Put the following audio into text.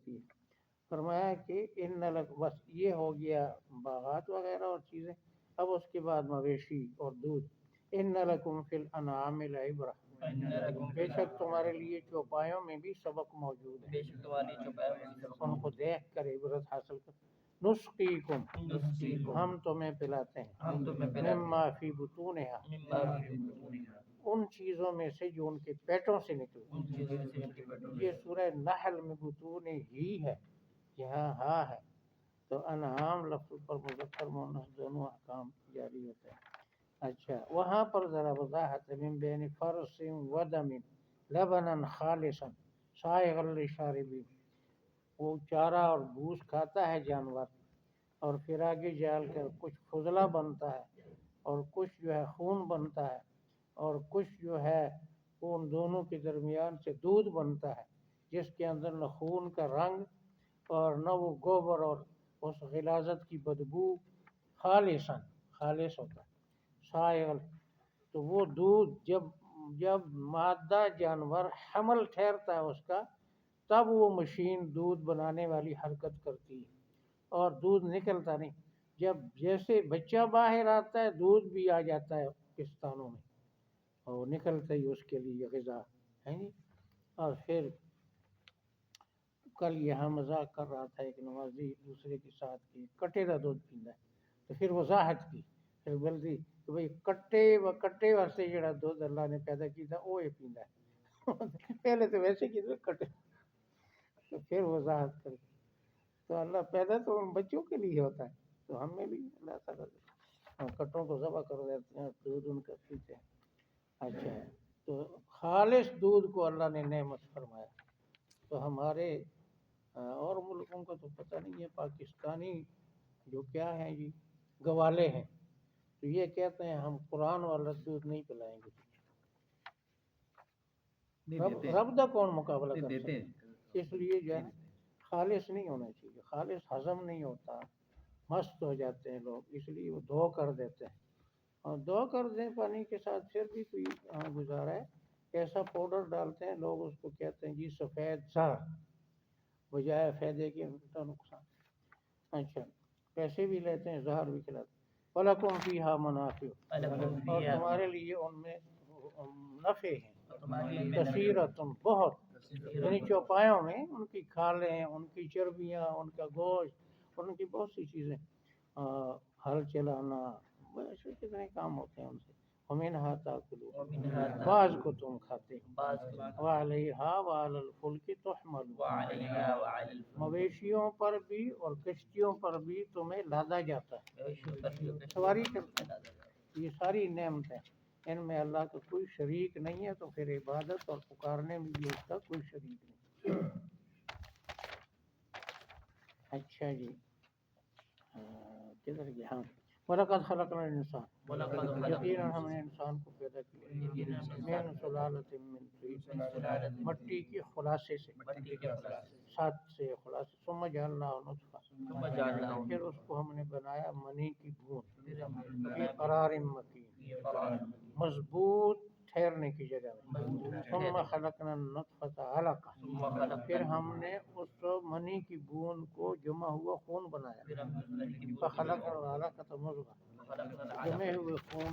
ہوتی ہے۔ فرمایا کہ ان لک، بس یہ ہو گیا باغات وغیرہ اور چیزیں، اب اس کے بعد مویشی اور دودھ۔ ان لکم فی الانعام لعبرہ، بے شک تمہارے لیے چوپایوں میں بھی سبق موجود ہے، ان کو دیکھ کر عبرت حاصل کر۔ نسقیکم، ہم تمہیں پلاتے ہیں، مما فی بطونہا، ان چیزوں میں سے جو ان کے پیٹوں سے نکلے۔ یہ سورہ نحل میں بطون ہی ہے، یہاں ہاں ہے، تو انعام لفظ پر مذکر مؤنث دونوں احکام جاری ہوتے ہیں۔ اچھا، وہاں پر ذرا وضاحت ہے، من بین فرث و دم لبنا خالصا سائغا للشاربین، وہ چارہ اور گوشت کھاتا ہے جانور، اور پھر آگے جال کر کچھ فضلہ بنتا ہے اور کچھ جو ہے خون بنتا ہے، اور کچھ جو ہے ان دونوں کے درمیان سے دودھ بنتا ہے، جس کے اندر نہ خون کا رنگ اور نہ وہ گوبر اور اس غلاظت کی بدبو، خالصاً خالص ہوتا ہے، سائغ۔ تو وہ دودھ جب مادہ جانور حمل ٹھہرتا ہے اس کا، تب وہ مشین دودھ بنانے والی حرکت کرتی ہے اور دودھ نکلتا نہیں۔ جب جیسے بچہ باہر آتا ہے دودھ بھی آ جاتا ہے پستانوں میں، اور نکلتا ہی اس کے لیے غذا ہے جی۔ اور پھر کل یہاں مذاق کر رہا تھا ایک نمازی دوسرے کے ساتھ کہ کٹے کا دودھ پیندا ہے، تو پھر وضاحت کی، پھر بلدی کہ بھئی کٹے واسطے جڑا دودھ اللہ نے پیدا کیتا وہ یہ پیندا ہے پہلے تو ویسے کی کٹے، تو پھر وضاحت کر، تو اللہ پیدا تو ان بچوں کے لیے ہوتا ہے، تو ہم میں بھی اللہ تعالیٰ ہم کٹوں کو ذبح کر دیتے ہیں، دودھ ان کا پیتے ہیں۔ اچھا، تو خالص دودھ کو اللہ نے نعمت فرمایا۔ تو ہمارے اور ملکوں کا تو پتہ نہیں ہے، پاکستانی جو کیا ہیں جی گوالے ہیں، تو یہ کہتے ہیں ہم قرآن والا دودھ نہیں پلائیں گے، رب دا کون مقابلہ کر سکتے ہیں؟ اس لیے جو ہے خالص نہیں ہونا چاہیے، خالص ہضم نہیں ہوتا، مست ہو جاتے ہیں لوگ، اس لیے وہ دھو کر دیتے ہیں، اور دھو کر دیں پانی کے ساتھ پھر بھی کوئی گزارا ہے، ایسا پاؤڈر ڈالتے ہیں لوگ، اس کو کہتے ہیں جی سفید زہر، بجائے فائدے کے الٹا نقصان۔ اچھا، پیسے بھی لیتے ہیں، زہر بھی کھلاتے ہیں۔ وَلَكُمْ فِيهَا مَنَافِعُ، اور تمہارے لیے ان میں نفع ہیں، کثیرۃ، بہت، یعنی چوپایوں میں ان کی کھالیں، ان کی چربیاں، ان کا گوشت، ان کی بہت سی چیزیں، ہل چلانا، ایسے کتنے کام ہوتے ہیں ان سے۔ وَمِنْهَا تَأْكُلُونَ، بعض کو تم کھاتے ہو، وَعَلَيْهَا وَعَلَى الْفُلْكِ تُحْمَلُونَ، مویشیوں پر بھی اور کشتیوں پر بھی تمہیں لادا جاتا ہے، سواری کرتے ہیں۔ یہ ساری نعمتیں، ان میں اللہ کا کوئی شریک نہیں ہے، تو پھر عبادت اور پکارنے میں بھی اس کا کوئی شریک نہیں۔ اچھا جی، کدھر گیا؟ ہاں، وَلَقَدْ خَلَقْنَا الْإِنسَانَ، یقیناً ہم نے انسان کو پیدا کیا، مِن سُلَالَةٍ مِّن طِین، مٹی کے خلاصے سے، سات سے خلاصے، ثم جعلناہ نطفہ، پھر اس کو ہم نے بنایا منی کی بوند، فی قرار مکین، مضبوط ٹھہرنے کی جگہ میں، ثم خلقنا النطفة علقہ، پھر ہم نے اس منی کی بوند کو جمع ہوا خون بنایا، فخلقنا العلقة مضغہ، جمے ہوئے خون